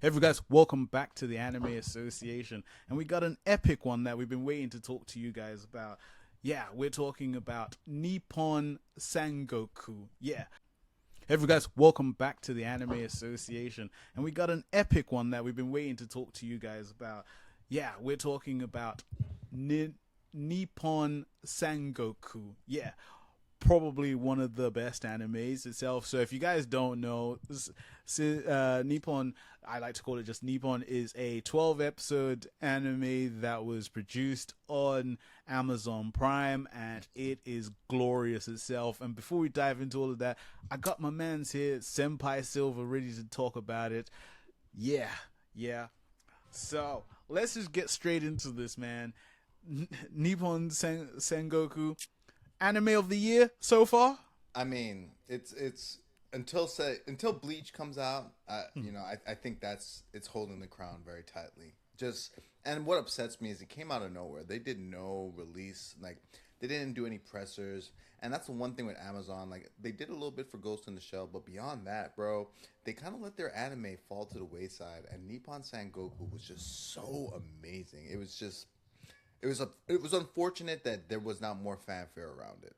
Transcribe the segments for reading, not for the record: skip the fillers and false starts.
Hey guys, welcome back to the Anime Association, and we got an epic one that we've been waiting to talk to you guys about. Yeah, we're talking about Nippon Sangoku. Yeah. Hey guys, welcome back to the Anime Association, and we got an epic one that we've been waiting to talk to you guys about. Yeah, we're talking about Nippon Sangoku. Yeah, probably one of the best animes itself. So if you guys don't know, Nippon, I like to call it just Nippon, is a 12 episode anime that was produced on Amazon Prime, and it is glorious itself. And before we dive into all of that, I got my man's here, Senpai Silver, ready to talk about it. Yeah. So let's just get straight into this, man. Nippon Sengoku, anime of the year so far. I mean, it's until Bleach comes out, I think it's holding the crown very tightly. Just and what upsets me is it came out of nowhere. They did no release, like they didn't do any pressers, and that's the one thing with Amazon. Like they did a little bit for Ghost in the Shell, but beyond that, bro, they kind of let their anime fall to the wayside. And Nippon Sangoku was just so amazing. It was unfortunate that there was not more fanfare around it.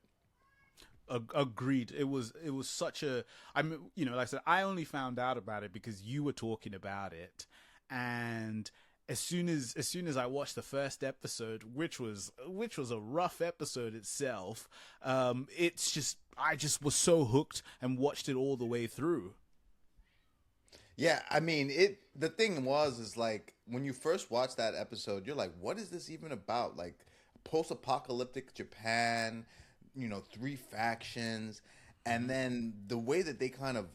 Agreed. It was such a. I mean, like I said, I only found out about it because you were talking about it, and as soon as I watched the first episode, which was a rough episode itself, it's just I just was so hooked and watched it all the way through. Yeah, I mean, it. The thing is like when you first watch that episode, you're like, "What is this even about?" Like post-apocalyptic Japan, three factions, and then the way that they kind of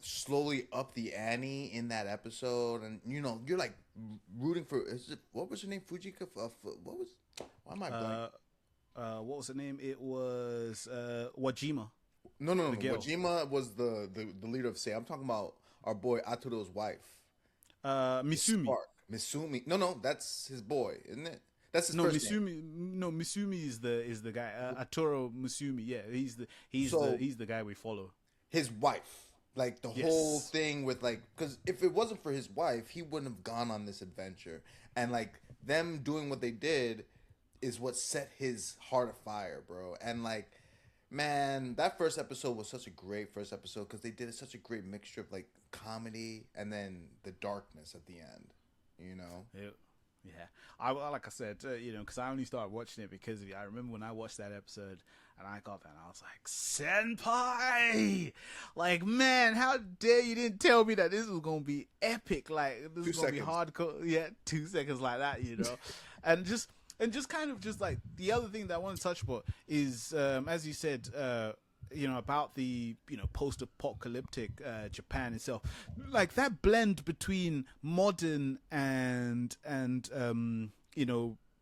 slowly up the ante in that episode, and you're like rooting for. What was her name? Fujika. What was? Why am I blank? What was the name? It was Wajima, No. the girl. Wajima was the leader of Say. I'm talking about our boy Atoru's wife. The Misumi. Spark. Misumi. No, that's his boy, isn't it? That's his No, first name. Misumi. No, Misumi is the guy. Aoteru Misumi. Yeah, he's the he's the So he's the guy we follow. his wife, like the whole Yes. thing with like, because if it wasn't for his wife, he wouldn't have gone on this adventure. And like them doing what they did is what set his heart afire, bro. And like, man, that first episode was such a great first episode because they did such a great mixture of like comedy and then the darkness at the end. You know. Yeah. Yeah, like I said, because I only started watching it because of you. I remember when I watched that episode and I got that, and I was like, "Senpai, like, man, how dare you didn't tell me that this was gonna be epic? Like, this Two is gonna be seconds. hardcore." Yeah, 2 seconds like that, and just kind of just like the other thing that I want to touch upon is, as you said, about the post-apocalyptic Japan itself, like that blend between modern and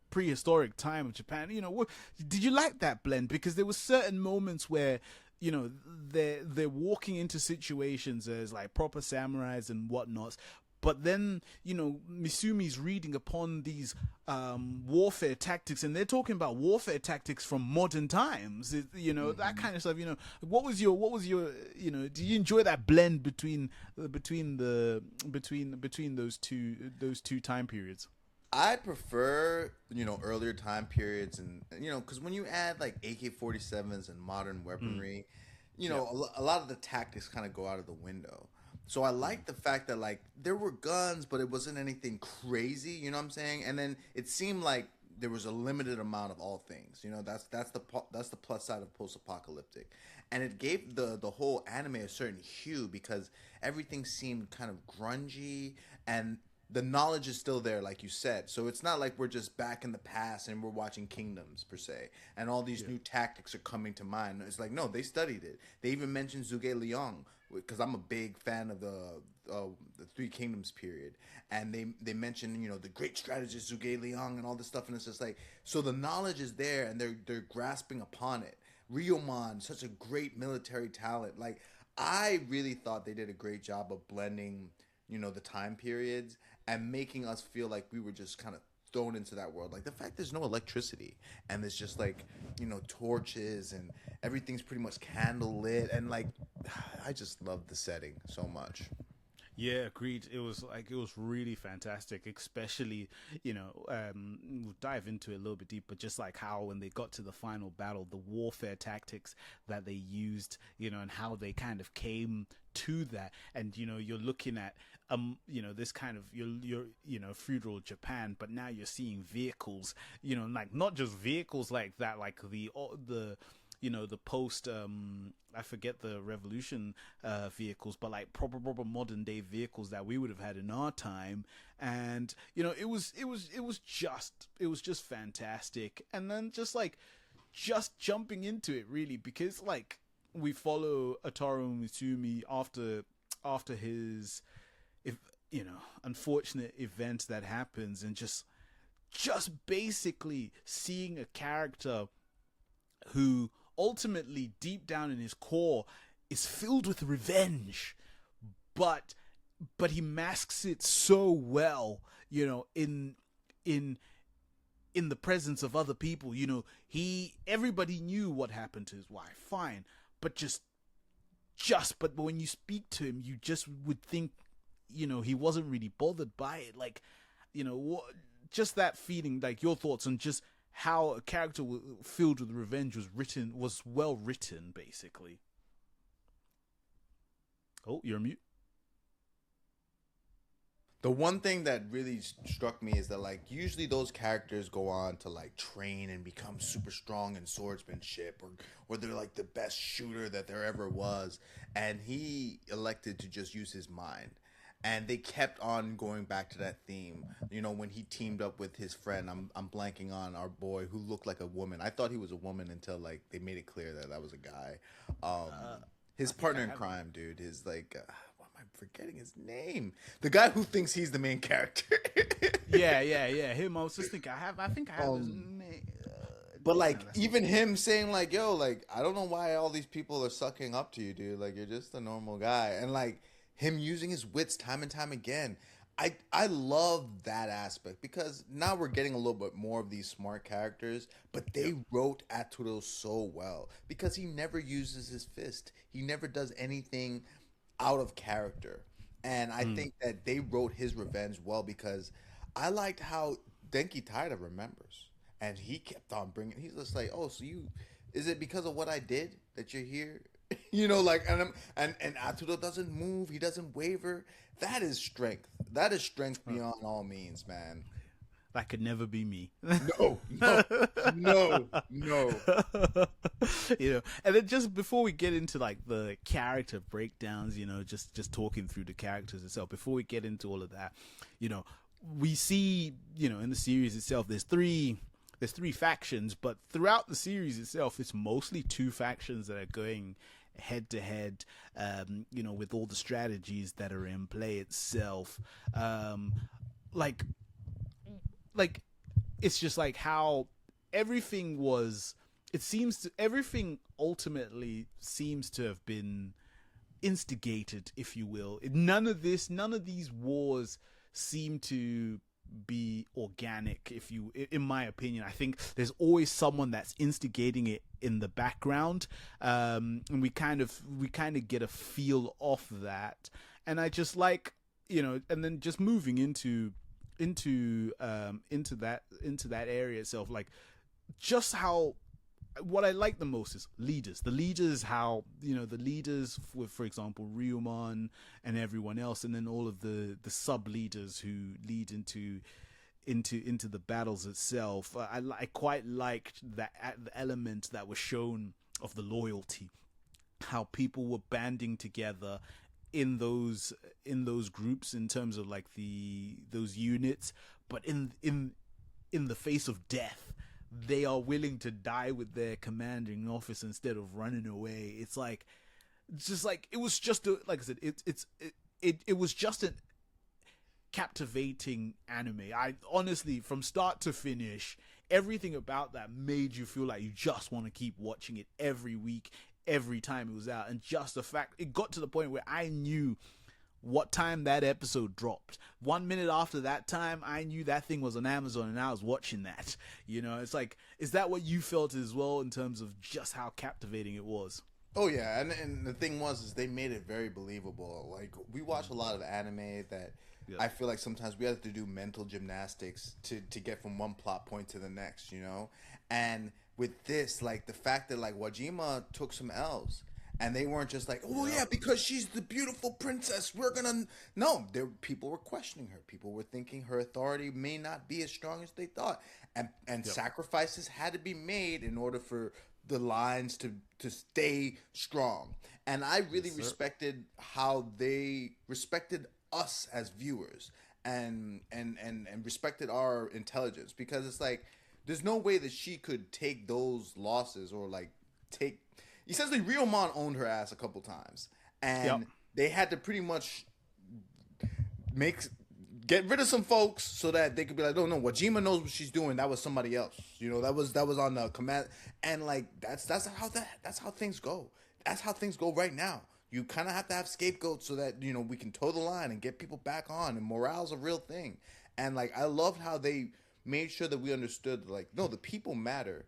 prehistoric time of Japan. Did you like that blend? Because there were certain moments where they're walking into situations as like proper samurais and whatnots, but then Misumi's reading upon these warfare tactics, and they're talking about warfare tactics from modern times. That kind of stuff. What was your did you enjoy that blend between those two time periods? I prefer, earlier time periods and, because when you add like AK-47s and modern Mm. weaponry, Yep. a lot of the tactics kind of go out of the window. So I like the fact that like there were guns, but it wasn't anything crazy, you know what I'm saying? And then it seemed like there was a limited amount of all things. That's the plus side of post-apocalyptic. And it gave the whole anime a certain hue because everything seemed kind of grungy and the knowledge is still there, like you said. So it's not like we're just back in the past and we're watching Kingdoms per se, and all these Yeah. new tactics are coming to mind. It's like no, they studied it. They even mentioned Zhuge Liang because I'm a big fan of the Three Kingdoms period, and they mentioned the great strategist Zhuge Liang and all this stuff, and it's just like so the knowledge is there and they're grasping upon it. Ryomon, such a great military talent. Like I really thought they did a great job of blending the time periods and making us feel like we were just kind of thrown into that world. Like the fact there's no electricity and there's just like, torches and everything's pretty much candle lit and like I just love the setting so much. Yeah, agreed. It was really fantastic, especially, we'll dive into it a little bit deeper, just like how when they got to the final battle, the warfare tactics that they used, and how they kind of came to that. And, you're looking at, this kind of, feudal Japan, but now you're seeing vehicles, like not just vehicles like that, like the post I forget the revolution vehicles, but like proper modern day vehicles that we would have had in our time. And it was just fantastic. And then just jumping into it, really, because like we follow Aoteru Misumi after his, if unfortunate event that happens, and just basically seeing a character who ultimately deep down in his core is filled with revenge, but he masks it so well, in the presence of other people. Everybody knew what happened to his wife, fine, but but when you speak to him, you just would think, he wasn't really bothered by it. Like, just that feeling. Like, your thoughts on just how a character filled with revenge was well written, basically. Oh, you're on mute. The one thing that really struck me is that, like, usually those characters go on to like train and become super strong in swordsmanship, or they're like the best shooter that there ever was, and he elected to just use his mind. And they kept on going back to that theme. When he teamed up with his friend, I'm blanking on our boy who looked like a woman. I thought he was a woman until like they made it clear that was a guy. His partner in crime, dude, is like, what am I forgetting his name? The guy who thinks he's the main character. yeah. Him. I was just thinking. I think I have his name. But like, even him saying like, "Yo, like, I don't know why all these people are sucking up to you, dude. Like, you're just a normal guy," and like, him using his wits time and time again. I love that aspect, because now we're getting a little bit more of these smart characters, but they wrote Aoteru so well because he never uses his fist. He never does anything out of character. And I think that they wrote his revenge well, because I liked how Denki Taira remembers. And he kept on bringing, he's just like, oh, so is it because of what I did that you're here? Like, and Aoteru doesn't move. He doesn't waver. That is strength. That is strength beyond all means, man. That could never be me. No. And then just before we get into like the character breakdowns, just talking through the characters itself, before we get into all of that, we see, in the series itself, there's three factions, but throughout the series itself, it's mostly two factions that are going head to head, with all the strategies that are in play itself. Like it's just like how everything ultimately seems to have been instigated, if you will. None of these wars seem to be organic, in my opinion. I think there's always someone that's instigating it in the background, and we kind of get a feel of that. And I just like, and then just moving into that area itself, like, just how, what I like the most is leaders. The leaders, how, the leaders with, for example, Ryuman and everyone else, and then all of the sub leaders who lead into the battles itself. I quite liked that the element that was shown of the loyalty, how people were banding together in those groups, in terms of like those units, but in the face of death, they are willing to die with their commanding officer instead of running away. It's just like it was just like I said, it was just a captivating anime. I honestly, from start to finish, everything about that made you feel like you just want to keep watching it every week, every time it was out. And just the fact, it got to the point where I knew what time that episode dropped. 1 minute after that time, I knew that thing was on Amazon and I was watching that. It's like, is that what you felt as well, in terms of just how captivating it was? Oh yeah, and the thing was is they made it very believable. Like we watch a lot of anime that Yeah. I feel like sometimes we have to do mental gymnastics to get from one plot point to the next, you know? And with this, like the fact that like Wajima took some L's and they weren't just like, "Oh Yep. yeah, because she's the beautiful princess, we're going to." No, there people were questioning her. People were thinking her authority may not be as strong as they thought. And Yep. sacrifices had to be made in order for the lines to stay strong. And I Yes, really sir. respected how they respected us as viewers and respected our intelligence, because it's like there's no way that she could take those losses or like take essentially Ryomon owned her ass a couple times, Yep. and they had to pretty much make get rid of some folks so that they could be like, "Oh no, Wajima knows what she's doing. That was somebody else. You know, that was on the command." And like that's how things go. That's how things go right now. You kind of have to have scapegoats so that we can toe the line and get people back on. And morale's a real thing. And like I loved how they made sure that we understood like no, the people matter.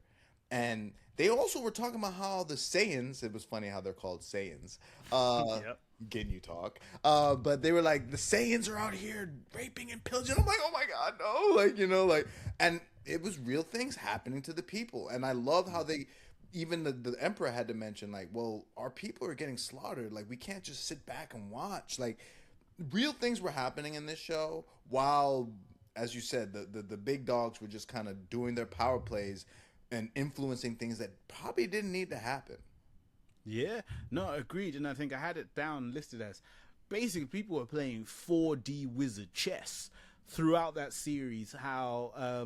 And they also were talking about how the Saiyans, it was funny how they're called Saiyans, uh, Yep. Ginyu talk, but they were like, the Saiyans are out here raping and pillaging. I'm like, oh my God, no. Like, like, and it was real things happening to the people. And I love how they, even the Emperor had to mention, like, well, our people are getting slaughtered. Like, we can't just sit back and watch. Like, real things were happening in this show while, as you said, the big dogs were just kind of doing their power plays and influencing things that probably didn't need to happen. Yeah, no, agreed. And I think I had it down listed as basically people were playing 4D wizard chess throughout that series. How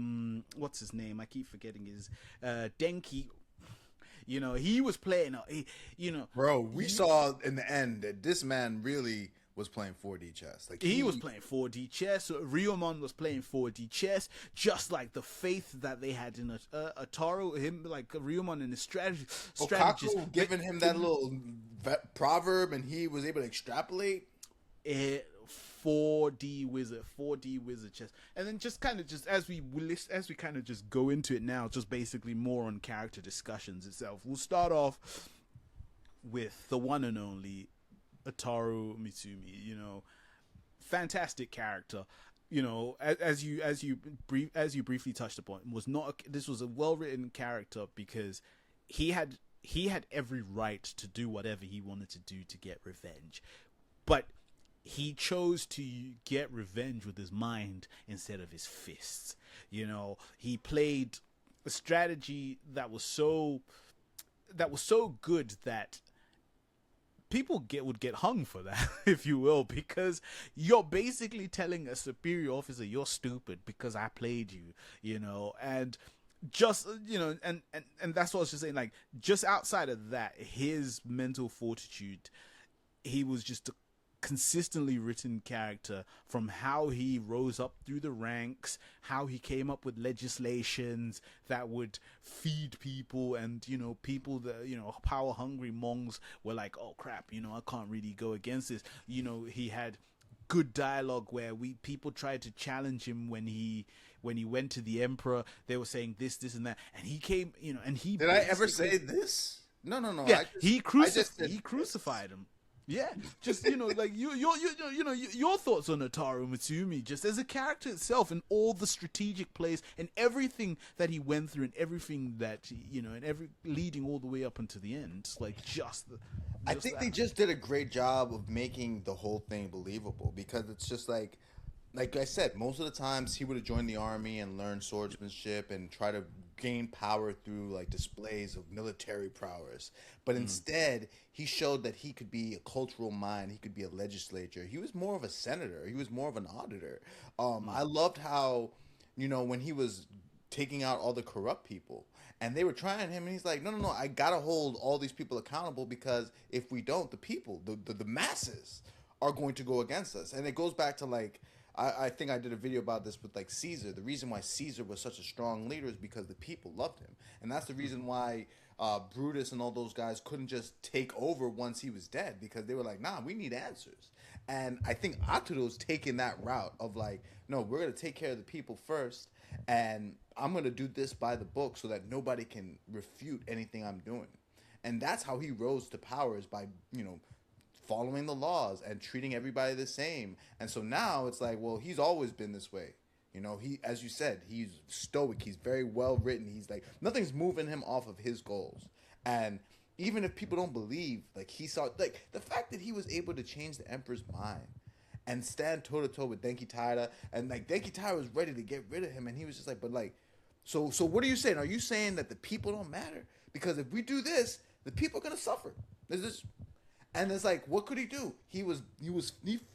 what's his name? I keep forgetting his Denki. He was playing. Bro, we saw in the end that this man really was playing 4D chess. Like he was playing 4D chess. Ryomon was playing 4D chess, just like the faith that they had in Ataru. Him, like Ryomon and his strategist. Okaku giving him that little proverb, and he was able to extrapolate. 4D wizard chess, and then just kind of just as we kind of just go into it now, just basically more on character discussions itself. We'll start off with the one and only Aoteru Misumi. Fantastic character. As you briefly touched upon, this was a well written character because he had every right to do whatever he wanted to do to get revenge, but he chose to get revenge with his mind instead of his fists. He played a strategy that was so good that people would get hung for that, if you will, because you're basically telling a superior officer you're stupid because I played and just and that's what I was just saying. Like, just outside of that, his mental fortitude, he was just a consistently written character, from how he rose up through the ranks, how he came up with legislations that would feed people, and people that power hungry monks were like, oh crap, I can't really go against this. He had good dialogue where people tried to challenge him when he went to the emperor. They were saying this and that, and he came, and he Did I ever say this? No, no, no. yeah, I just said he crucified him. Yeah, just like your thoughts on Aoteru Misumi, just as a character itself, and all the strategic plays and everything that he went through, and everything that and every leading all the way up until the end. Like, I think they just did a great job of making the whole thing believable, because it's just like I said, most of the times he would have joined the army and learned swordsmanship and try to gain power through like displays of military prowess. But instead, he showed that he could be a cultural mind. He could be a legislator. He was more of a senator. He was more of an auditor. I loved how, when he was taking out all the corrupt people and they were trying him, and he's like, no, no, no, I gotta hold all these people accountable, because if we don't, the people, the masses are going to go against us. And it goes back to like, I think I did a video about this with like Caesar. The reason why Caesar was such a strong leader is because the people loved him, and that's the reason why Brutus and all those guys couldn't just take over once he was dead, because they were like, nah, we need answers. And I think Aoteru's taking that route of like, no, we're gonna take care of the people first, and I'm gonna do this by the book so that nobody can refute anything I'm doing. and that's how he rose to power, is by following the laws and treating everybody the same. And so now it's like, well, he's always been this way. He, as you said, he's stoic. He's very well written. He's like, nothing's moving him off of his goals. And even if people don't believe, like, he saw, like, the fact that he was able to change the emperor's mind and stand toe to toe with Denki Taira, and like Denki Taira was ready to get rid of him, and he was just like, but like, so what are you saying? Are you saying that the people don't matter? Because if we do this, the people are gonna suffer. There's this, and it's like, what could he do? He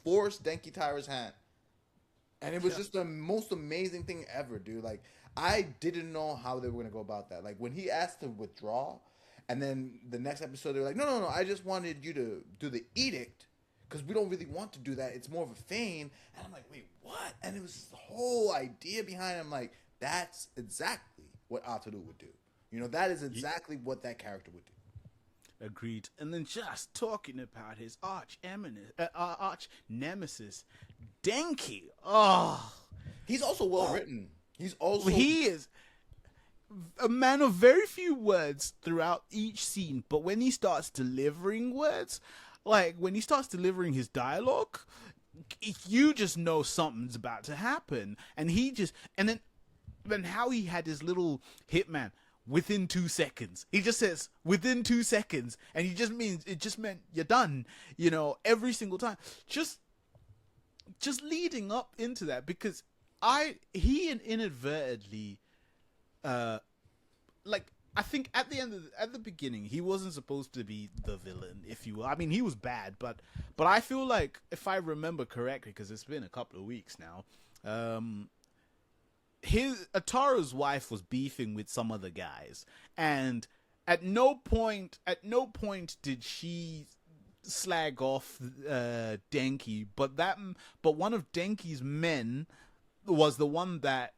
forced Denki Taira's hand, and it was just the most amazing thing ever, dude. Like, I didn't know how they were gonna go about that. Like, when he asked to withdraw, and then the next episode they were like, no, I just wanted you to do the edict because we don't really want to do that. It's more of a feign. And I'm like, wait, what? And it was this whole idea behind it. I'm like, that's exactly what Aoteru would do. That is exactly what that character would do. Agreed. And then just talking about his arch nemesis, Denki. Oh, he's also well written. He is a man of very few words throughout each scene, but when he starts delivering words, like when he starts delivering his dialogue, you just know something's about to happen. And then how he had his little hitman within 2 seconds. He just says within 2 seconds, and it just meant you're done. Every single time. Just leading up into that, because he inadvertently, I think at the beginning, he wasn't supposed to be the villain, if you will. I mean, he was bad, but I feel like, if I remember correctly, because it's been a couple of weeks now, Ataru's wife was beefing with some other guys, and at no point did she slag off Denki, but one of Denki's men was the one that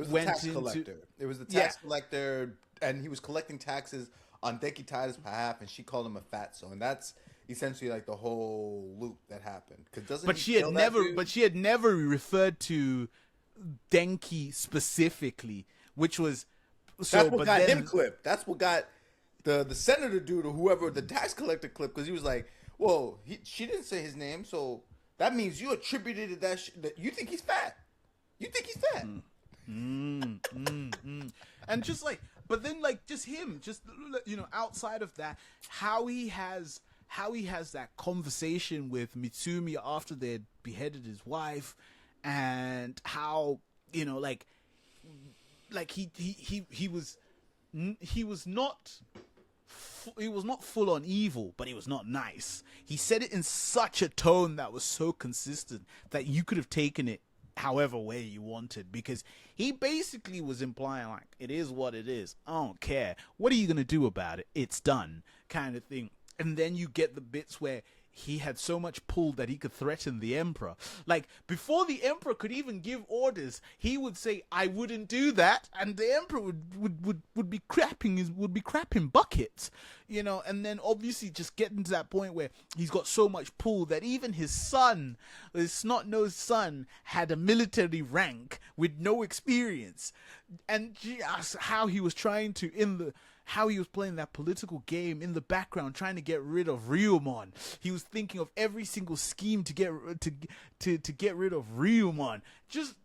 went tax into collector. It was the tax collector, and he was collecting taxes on Denki Taira's behalf, and she called him a fatso, and that's essentially like the whole loop that happened. But she had never referred to Denki specifically, which was that's what got him clipped. That's what got the senator dude or whoever, the tax collector, clipped, because he was like, "Whoa, she didn't say his name, so that means you attributed to that you think he's fat. You think he's fat." And just like, but then like just him, just outside of that, how he has that conversation with Mitsumi after they had beheaded his wife, and how he was not full on evil, but he was not nice. He said it in such a tone that was so consistent that you could have taken it however way you wanted, because he basically was implying, like, it is what it is. I don't care. What are you going to do about it? It's done, kind of thing. And then you get the bits where he had so much pull that he could threaten the emperor. Like, before the emperor could even give orders, he would say, "I wouldn't do that," and the emperor would be crapping buckets, and then obviously just getting to that point where he's got so much pull that even his son, his snot-nosed son, had a military rank with no experience. And just how he was trying to, how he was playing that political game in the background, trying to get rid of Ryumon. He was thinking of every single scheme to get rid of Ryumon. Just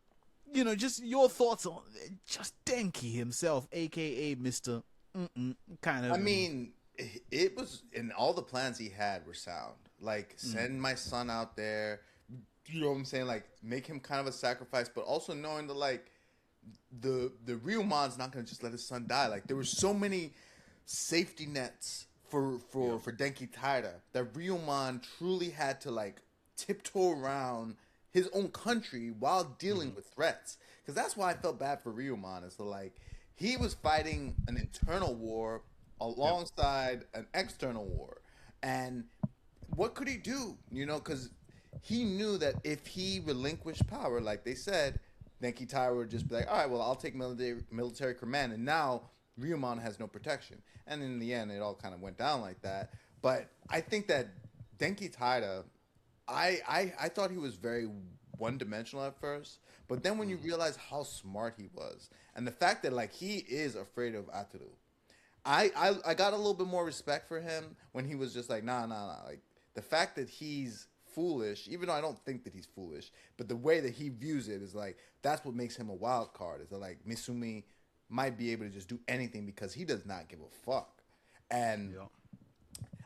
your thoughts on just Denki himself, aka Mr. kind of. I mean, it was, and all the plans he had were sound. Like, send my son out there, you know what I'm saying? Like, make him kind of a sacrifice, but also knowing that, like, the Ryumon's not gonna just let his son die. Like, there were so many safety nets for Denki Taira that Ryumon truly had to, like, tiptoe around his own country while dealing with threats. Because that's why I felt bad for Ryumon. Is like, he was fighting an internal war alongside an external war, and what could he do? Because he knew that if he relinquished power, like they said, Denki Taira would just be like, all right, well, I'll take military command, and now Ryumon has no protection. And in the end, it all kind of went down like that. But I think that Denki Taira, I thought he was very one-dimensional at first, but then when you realize how smart he was, and the fact that, like, he is afraid of Aoteru, I got a little bit more respect for him when he was just like, nah. Like the fact that he's foolish, even though I don't think that he's foolish, but the way that he views it is like that's what makes him a wild card. Is that like Misumi might be able to just do anything because he does not give a fuck. And Yeah.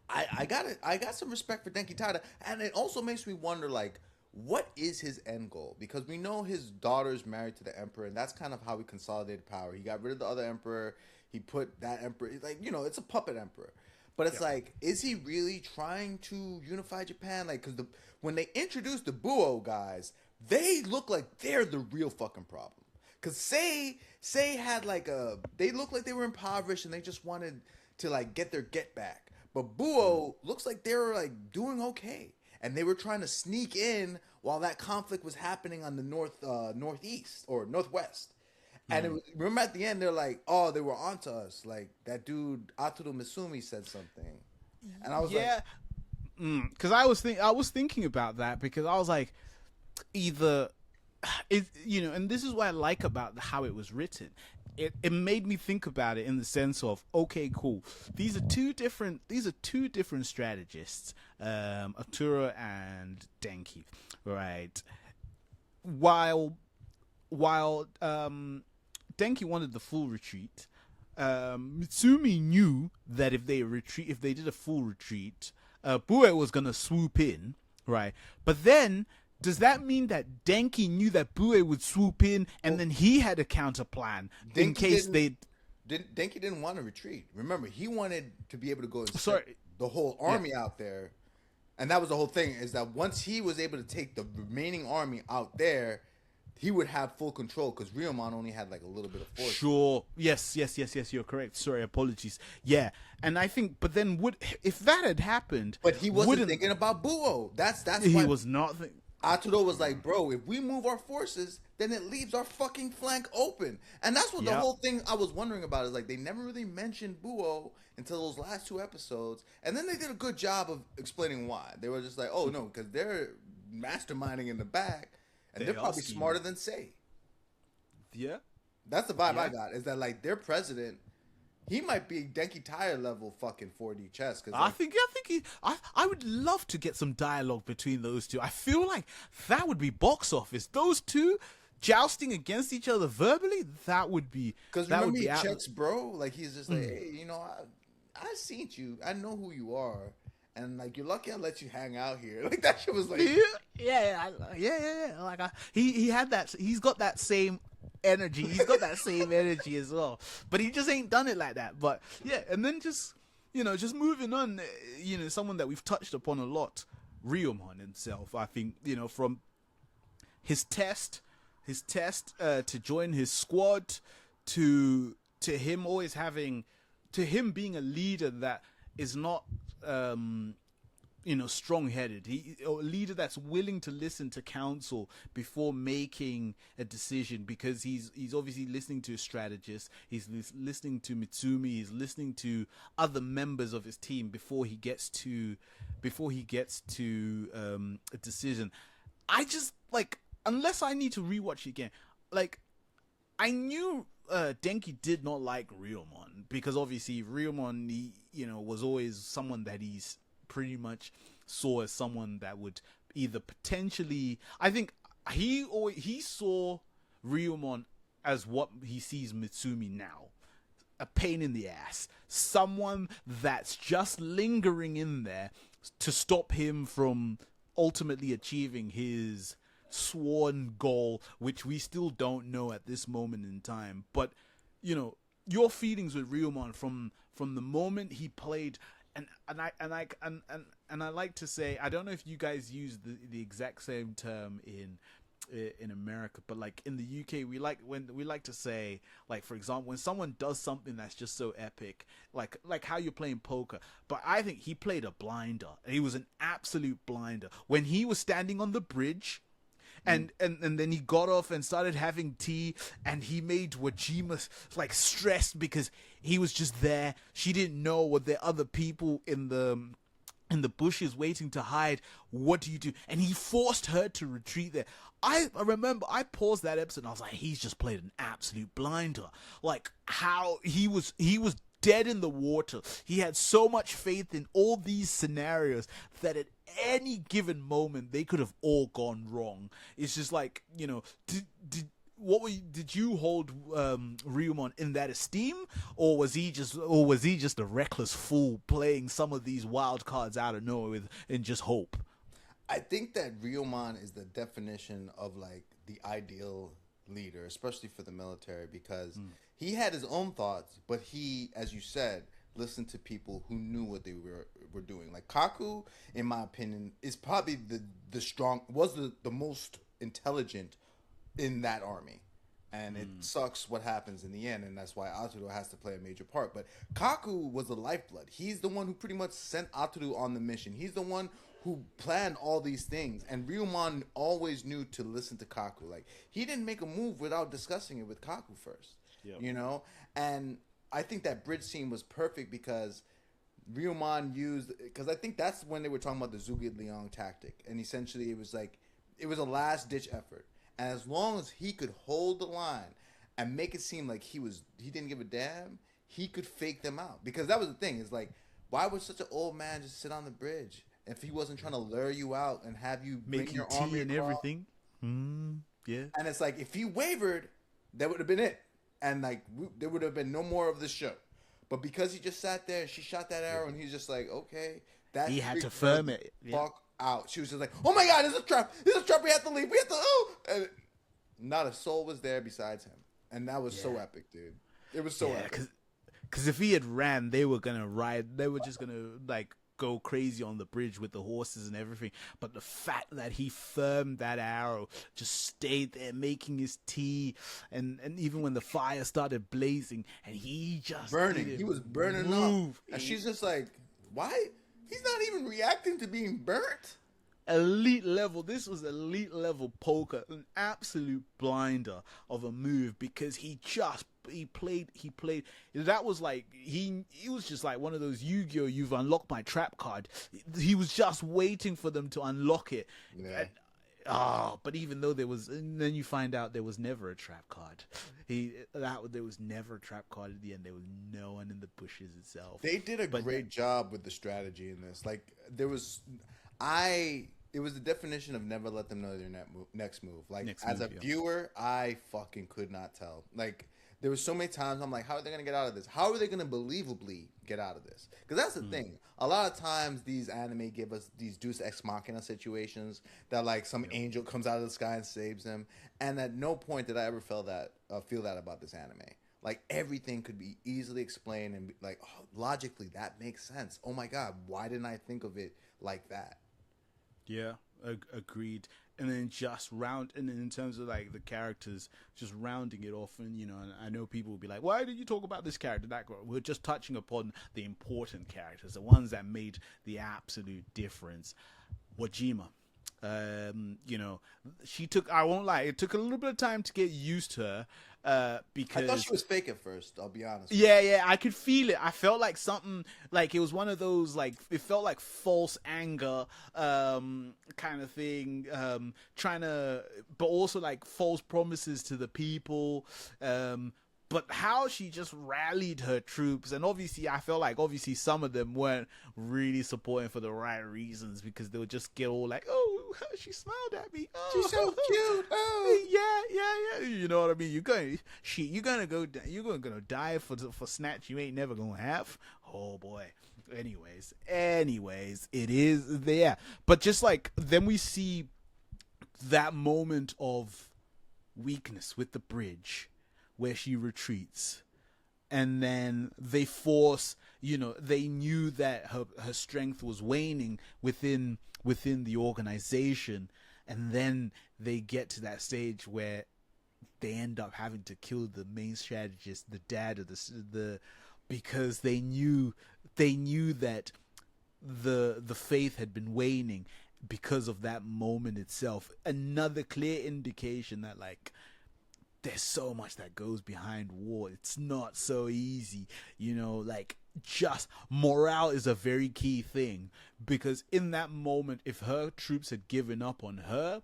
I got some respect for Denki Tada, and it also makes me wonder like what is his end goal? Because we know his daughter's married to the emperor, and that's kind of how he consolidated power. He got rid of the other emperor. He put that emperor, like, it's a puppet emperor. But it's like, is he really trying to unify Japan? Like, because when they introduced the Buo guys, they look like they're the real fucking problem. Because Sei had like they look like they were impoverished and they just wanted to like get their get back. But Buo looks like they were like doing okay. And they were trying to sneak in while that conflict was happening on the northeast or northwest. And remember at the end, they're like, oh, they were onto us. Like, that dude, Aoteru Misumi, said something. And I was like... Because I was thinking about that because I was like, either... and this is what I like about how it was written. It made me think about it in the sense of, okay, cool. These are two different strategists, Aoteru and Denki, right? While Denki wanted the full retreat, Mitsumi knew that if they did a full retreat, Bue was gonna swoop in, right? But then, does that mean that Denki knew that Bue would swoop in, and then he had a counter plan in case they? Denki didn't want to retreat. Remember, he wanted to be able to go and set the whole army out there, and that was the whole thing. Is that once he was able to take the remaining army out there, he would have full control because Ryomon only had like a little bit of force. Sure. Yes. You're correct. Sorry, apologies. Yeah, and I think, but then if that had happened? But he wasn't thinking about Buo. That's he why was not. Aoteru was like, bro, if we move our forces, then it leaves our fucking flank open. And that's what the whole thing I was wondering about is like they never really mentioned Buo until those last 2 episodes, and then they did a good job of explaining why. They were just like, oh no, because they're masterminding in the back. And they're probably smarter than Sei. Yeah. That's the vibe I got. Is that like their president, he might be Denki Tire level fucking 4D chess. Cause I would love to get some dialogue between those two. I feel like that would be box office. Those two jousting against each other verbally, that would be. Because remember he checks bro, like he's just like, hey, I seen you. I know who you are. And like you're lucky I let you hang out here. Like that shit was like yeah. Like he had that. He's got that same energy. He's got that same energy as well. But he just ain't done it like that. But yeah, and then just moving on. Someone that we've touched upon a lot, Ryomon himself. I think from his test to join his squad to him always having him being a leader that is not strong-headed. A leader that's willing to listen to counsel before making a decision, because he's obviously listening to a strategist. He's listening to Mitsumi. He's listening to other members of his team before he gets to a decision. I just unless I need to rewatch it again, I knew Denki did not like Ryomon because obviously Ryomon, was always someone that he's pretty much saw as someone that would either potentially. I think he saw Ryomon as what he sees Mitsumi now, a pain in the ass, someone that's just lingering in there to stop him from ultimately achieving his sworn goal, which we still don't know at this moment in time. But your feelings with Ryomon from the moment he played, and I like to say, I don't know if you guys use the exact same term in America, but like in the UK we like to say, like, for example, when someone does something that's just so epic, like how you're playing poker. But I think he played a blinder. He was an absolute blinder when he was standing on the bridge. And then he got off and started having tea, and he made Wajima stressed because he was just there. She didn't know what the other people in the bushes waiting to hide. What do you do? And he forced her to retreat there. I remember I paused that episode and I was like, he's just played an absolute blinder. Like how he was dead in the water. He had so much faith in all these scenarios that at any given moment they could have all gone wrong. It's just like, did you hold Ryumon in that esteem, or was he just a reckless fool playing some of these wild cards out of nowhere in just hope? I think that Ryumon is the definition of like the ideal leader, especially for the military, because he had his own thoughts, but he, as you said, listened to people who knew what they were doing. Like Kaku, in my opinion, is probably the most intelligent in that army. And it sucks what happens in the end, and that's why Aoteru has to play a major part. But Kaku was the lifeblood. He's the one who pretty much sent Aoteru on the mission. He's the one who planned all these things. And Ryumon always knew to listen to Kaku. Like, he didn't make a move without discussing it with Kaku first. Yep. And I think that bridge scene was perfect because Ryumon because I think that's when they were talking about the Zuge Liang tactic. And essentially it was a last-ditch effort. And as long as he could hold the line and make it seem like he didn't give a damn, he could fake them out. Because that was the thing. It's like, why would such an old man just sit on the bridge if he wasn't trying to lure you out and have you bring your army and across? everything? Yeah. And it's like, if he wavered, that would have been it. And like, there would have been no more of the show. But because he just sat there and she shot that arrow and he's just like, okay. He had to firm it. Fuck out. She was just like, oh my God, there's a trap. There's a trap. We have to leave. We have to, and not a soul was there besides him. And that was so epic, dude. It was so epic. Because if he had ran, they were going to ride. They were just going to like go crazy on the bridge with the horses and everything. But the fact that he firmed that arrow, just stayed there making his tea, and even when the fire started blazing, and he just burning. He was burning up. And she's just like, why? He's not even reacting to being burnt. Elite level. This was elite level poker, an absolute blinder of a move because he played. That was like he was just like one of those Yu-Gi-Oh! You've unlocked my trap card. He was just waiting for them to unlock it. Yeah. But even though and then you find out there was never a trap card. There was never a trap card at the end. There was no one in the bushes itself. They did a great job with the strategy in this. Like it was the definition of never let them know their next move. Like as a viewer, I fucking could not tell. Like there were so many times I'm like, how are they gonna get out of this? How are they gonna believably get out of this? Because that's the thing. A lot of times these anime give us these Deus Ex Machina situations that like some angel comes out of the sky and saves them. And at no point did I ever feel that about this anime. Like everything could be easily explained and be like, oh, logically that makes sense. Oh my God, why didn't I think of it like that? Yeah, agreed. And then and in terms of like the characters, just rounding it off. And, and I know people will be like, why did you talk about this character? We're just touching upon the important characters, the ones that made the absolute difference. Wajima. She took, I won't lie, it took a little bit of time to get used to her, because I thought she was fake at first, I'll be honest. Yeah, I could feel it. I felt like something, like it was one of those, like, it felt like false anger, kind of thing, but also like false promises to the people, but how she just rallied her troops. And obviously, I felt like some of them weren't really supporting for the right reasons, because they would just get all like, oh, she smiled at me. Oh, she's so cute. Oh, yeah. You know what I mean? You're gonna die for snatch you ain't never gonna have. Oh boy. Anyways, it is there. But just like then we see that moment of weakness with the bridge, where she retreats, and then they force, they knew that her strength was waning within the organization, and then they get to that stage where they end up having to kill the main strategist, the dad of because they knew that the faith had been waning because of that moment itself. Another clear indication that like there's so much that goes behind war. It's not so easy, like just morale is a very key thing, because in that moment, if her troops had given up on her,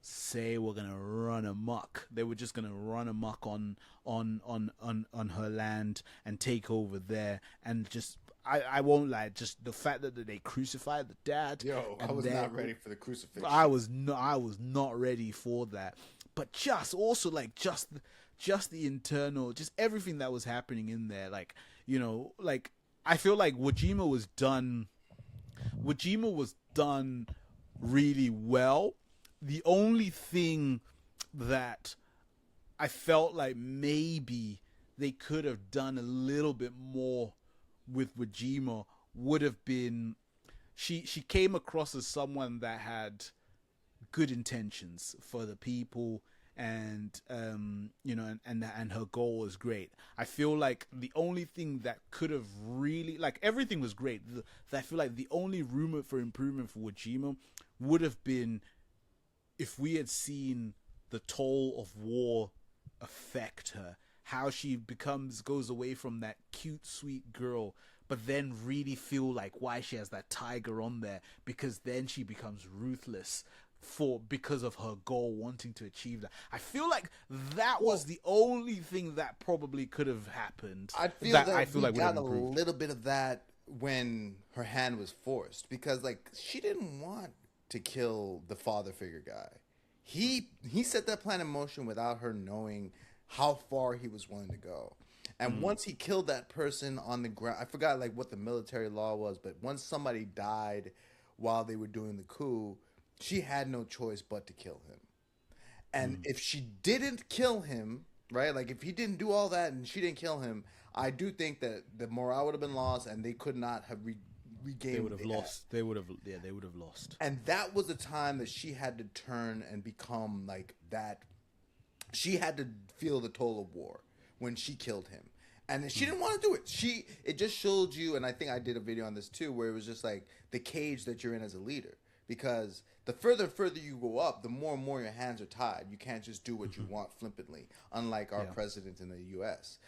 say we're gonna run amok. They were just gonna run amok on her land and take over there, and just I won't lie, just the fact that they crucified the dad. Yo, I was not ready for the crucifixion. I was not ready for that. But just also like just the internal, just everything that was happening in there, like, you know, like I feel like Wajima was done really well. The only thing that I felt like maybe they could have done a little bit more with Wajima would have been, she came across as someone that had good intentions for the people, and you know, and her goal was great. I feel like the only thing that could have really, like, everything was great. I feel like the only room for improvement for Wajima would have been if we had seen the toll of war affect her, how she goes away from that cute, sweet girl, but then really feel like why she has that tiger on there, because then she becomes ruthless because of her goal, wanting to achieve that. I feel like that was the only thing that probably could have happened. I feel like we got a little bit of that when her hand was forced, because like she didn't want to kill the father figure guy. He set that plan in motion without her knowing how far he was willing to go. And once he killed that person on the ground, I forgot like what the military law was, but once somebody died while they were doing the coup, she had no choice but to kill him. And if she didn't kill him, right, like if he didn't do all that and she didn't kill him, I do think that the morale would have been lost and they could not have regained. They would have lost. They would have lost. And that was the time that she had to turn and become like that. She had to feel the toll of war when she killed him. And she didn't want to do it. It just showed you, and I think I did a video on this too, where it was just like the cage that you're in as a leader. Because the further you go up, the more and more your hands are tied. You can't just do what you want flippantly, unlike our president in the U.S.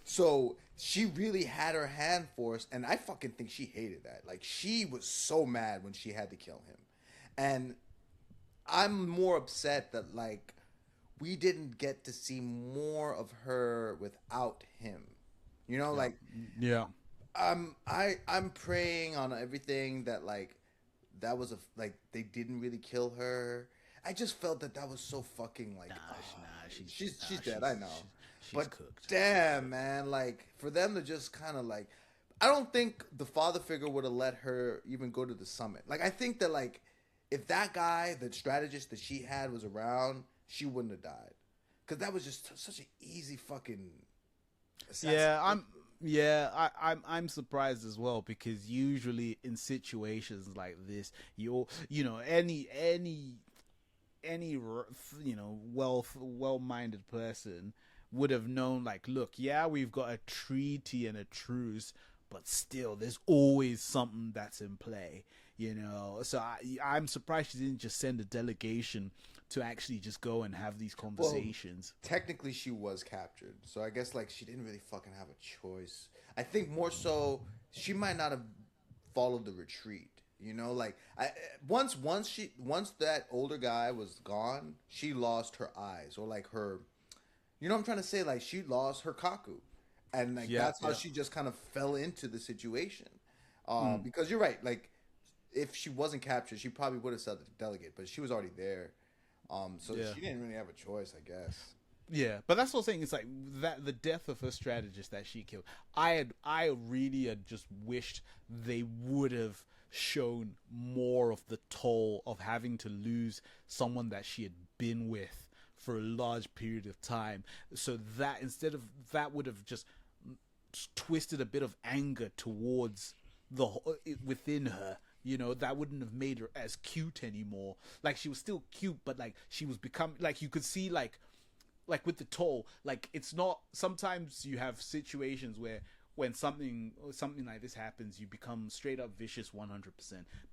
So she really had her hand forced, and I fucking think she hated that. Like, she was so mad when she had to kill him. And I'm more upset that, like, we didn't get to see more of her without him. You know, like... Yeah. I'm praying on everything that, like, that was they didn't really kill her. I just felt that was so fucking like she's dead. I know, but cooked. Damn, man, like for them to just kind of like, I don't think the father figure would have let her even go to the summit. Like I think that like if that guy, the strategist that she had, was around, she wouldn't have died, because that was just such an easy fucking. I'm surprised as well, because usually in situations like this, any well-minded person would have known, like, look, yeah, we've got a treaty and a truce, but still there's always something that's in play, you know. So I'm surprised she didn't just send a delegation to actually just go and have these conversations. Well, technically she was captured, so I guess like she didn't really fucking have a choice. I think more so she might not have followed the retreat, you know, like once that older guy was gone, she lost her eyes, or like her, you know what I'm trying to say, like she lost her kaku, and like that's how she just kind of fell into the situation. Because you're right, like if she wasn't captured, she probably would have said the delegate, but she was already there. She didn't really have a choice, I guess. Yeah, but that's what I'm saying. It's like that the death of her strategist that she killed. I really had just wished they would have shown more of the toll of having to lose someone that she had been with for a large period of time. So that instead of that would have just twisted a bit of anger towards within her. You know, that wouldn't have made her as cute anymore. Like, she was still cute, but like she was becoming, like, you could see like with the toll, like it's not, sometimes you have situations where when something like this happens, you become straight up vicious 100%.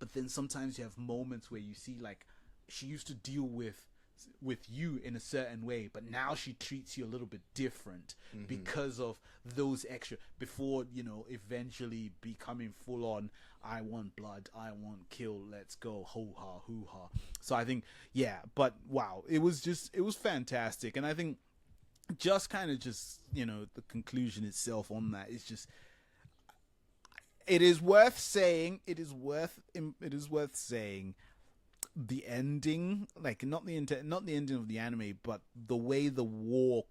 But then sometimes you have moments where you see like she used to deal with with you in a certain way, but now she treats you a little bit different because of those extra, before, eventually becoming full on, I want blood, I want kill, let's go, ho-ha, hoo-ha. So I think, yeah, but wow, it was fantastic. And I think just kind of the conclusion itself on that is just, it is worth saying the ending, like not the ending of the anime, but the way the war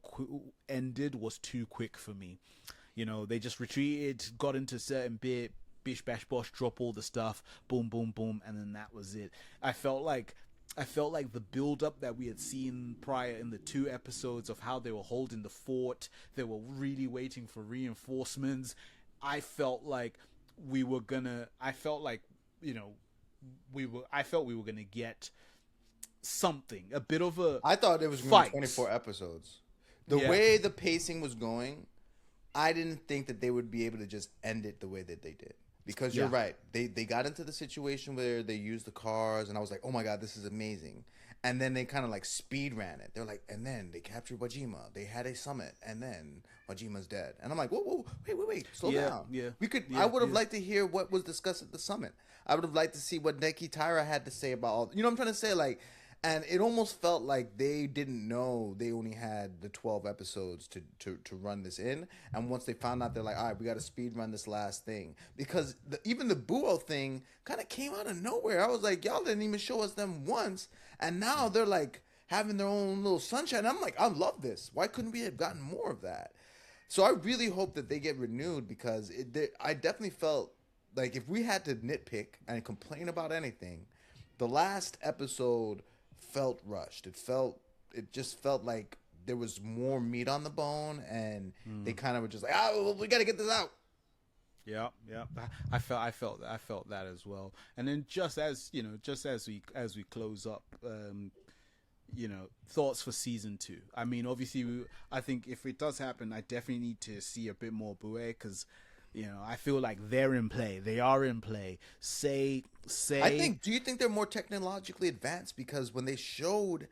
ended was too quick for me. They just retreated, got into a certain bit, bish bash bosh, drop all the stuff, boom boom boom, and then that was it. I felt like the build up that we had seen prior in the 2 episodes of how they were holding the fort, they were really waiting for reinforcements. I felt we were gonna get something, a bit of a I thought it was going to be 24 episodes. The way the pacing was going, I didn't think that they would be able to just end it the way that they did. Because you're right. They got into the situation where they used the cars, and I was like, oh my God, this is amazing. And then they kind of like speed ran it. They're like, and then they captured Wajima. They had a summit, and then Wajima's dead. And I'm like, whoa, wait, slow down. Yeah. I would have liked to hear what was discussed at the summit. I would have liked to see what Neki Taira had to say about all. You know what I'm trying to say? Like, and it almost felt like they didn't know they only had the 12 episodes to run this in. And once they found out, they're like, all right, we got to speed run this last thing. Because even the Buo thing kind of came out of nowhere. I was like, y'all didn't even show us them once. And now they're like having their own little sunshine. I'm like, I love this. Why couldn't we have gotten more of that? So I really hope that they get renewed, because I definitely felt like if we had to nitpick and complain about anything, the last episode felt rushed. It just felt like there was more meat on the bone, and they kind of were just like, we got to get this out. Yeah. I felt that as well. And then just as we close up, thoughts for season 2. I mean, obviously, I think if it does happen, I definitely need to see a bit more Bue, because I feel like they're in play. They are in play. Say. Do you think they're more technologically advanced? Because when they showed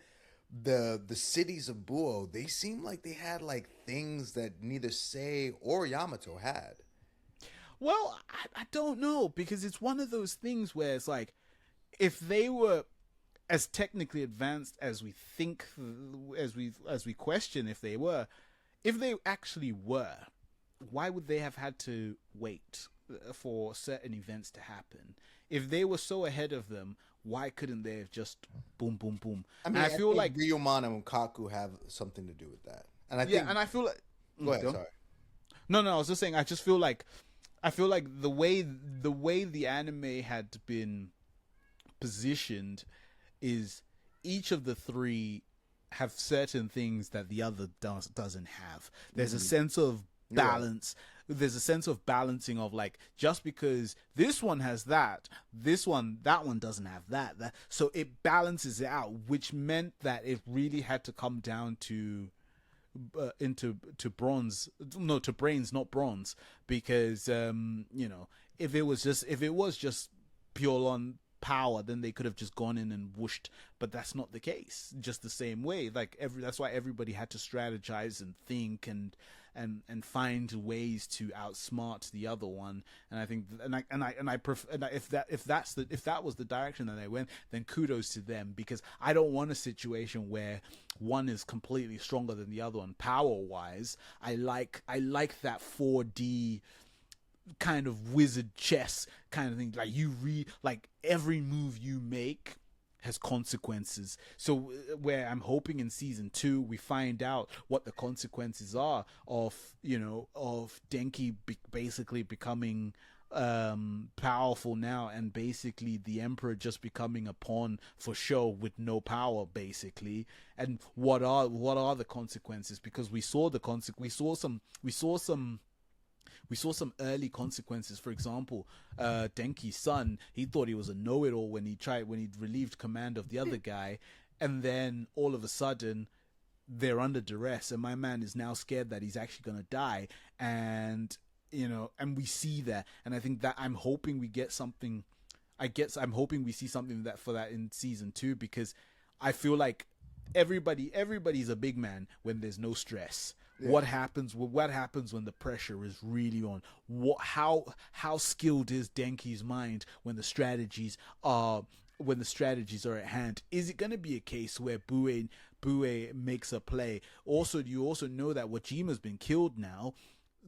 the cities of Buo, they seemed like they had like things that neither Sei or Yamato had. Well, I don't know, because it's one of those things where it's like, if they were as technically advanced as we think, as we question if they actually were, why would they have had to wait for certain events to happen? If they were so ahead of them, why couldn't they have just boom, boom, boom? I mean, I feel like Ryuman and Kaku have something to do with that. And I think, and I feel like. Go ahead. Sorry. No, I was just saying. I feel like the way the anime had been positioned is each of the 3 have certain things that the other doesn't have. There's a sense of balance. There's a sense of balancing of like, just because this one has that one doesn't have that. So it balances it out, which meant that it really had to come down to brains, not bronze, because if it was just pure on power, then they could have just gone in and whooshed, but that's not the case. Just the same way, like that's why everybody had to strategize and think and find ways to outsmart the other one. And I think if that was the direction that they went, then kudos to them, because I don't want a situation where one is completely stronger than the other one power wise. I like that 4D kind of wizard chess kind of thing. Like every move you make has consequences. So where I'm hoping in season 2 we find out what the consequences are of Denki basically becoming powerful now, and basically the emperor just becoming a pawn for show with no power, basically. And what are the consequences? Because we saw some early consequences. For example, Denki's son, he thought he was a know-it-all when he relieved command of the other guy, and then all of a sudden they're under duress, and my man is now scared that he's actually going to die. And and we see that, and I think that I'm hoping we get something. I'm hoping we see something for that in season 2, because I feel like everybody's a big man when there's no stress. Yeah. What happens when the pressure is really on? How skilled is Denki's mind when the strategies are at hand? Is it going to be a case where Bue makes a play? Also, you also know that Wajima's been killed now.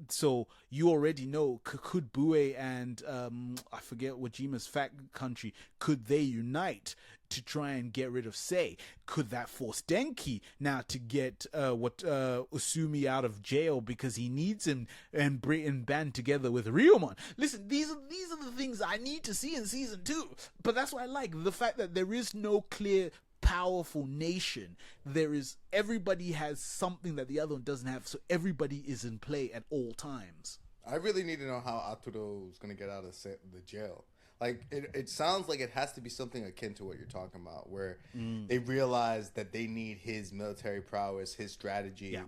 So you already know, could Bue and I forget Wajima's fat country, could they unite to try and get rid of Sei? Could that force Denki now to get Usumi out of jail because he needs him and band together with Ryomon? Listen, these are the things I need to see in season 2. But that's what I like, the fact that there is no clear powerful nation. Everybody has something that the other one doesn't have, so everybody is in play at all times. I really need to know how Aoteru is going to get out of the jail. Like, it sounds like it has to be something akin to what you're talking about, where they realize that they need his military prowess, his strategy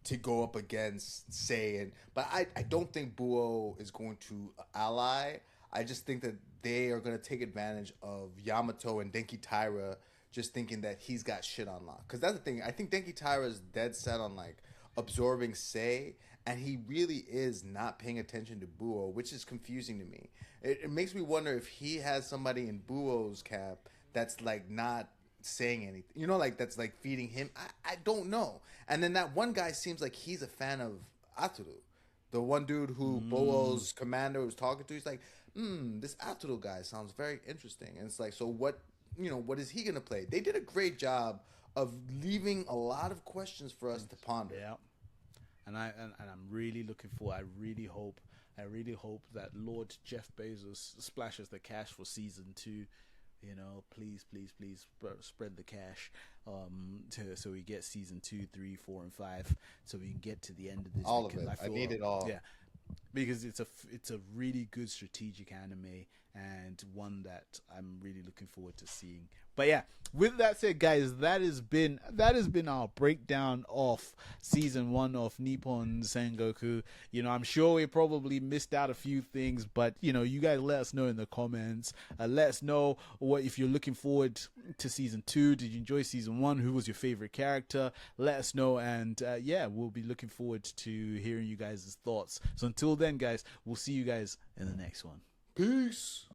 to go up against Sei. But I don't think Buo is going to ally. I just think that they are going to take advantage of Yamato and Denki Taira just thinking that he's got shit on lock. Because that's the thing. I think Denki Taira is dead set on, like, absorbing Sei, and he really is not paying attention to Buo, which is confusing to me. It makes me wonder if he has somebody in Buo's camp that's, like, not saying anything. You know, like, that's, like, feeding him. I don't know. And then that one guy seems like he's a fan of Aoteru. The one dude who Buo's commander was talking to, he's like, this Aoteru guy sounds very interesting. And it's like, so what is he going to play? They did a great job of leaving a lot of questions for us to ponder. Yeah. And I'm really looking for, I really hope that Lord Jeff Bezos splashes the cash for season 2. You know, please spread the cash so we get season 2, 3, 4, and 5, so we can get to the end of this. All of it. I need it all. Yeah. Because it's a really good strategic anime, and one that I'm really looking forward to seeing. But yeah, with that said, guys, that has been our breakdown of season 1 of Nippon Sangoku. You know, I'm sure we probably missed out a few things, but you know, you guys let us know in the comments. Let us know if you're looking forward to season 2. Did you enjoy season 1? Who was your favorite character? Let us know, and we'll be looking forward to hearing you guys' thoughts. So until then, guys, we'll see you guys in the next one. Peace.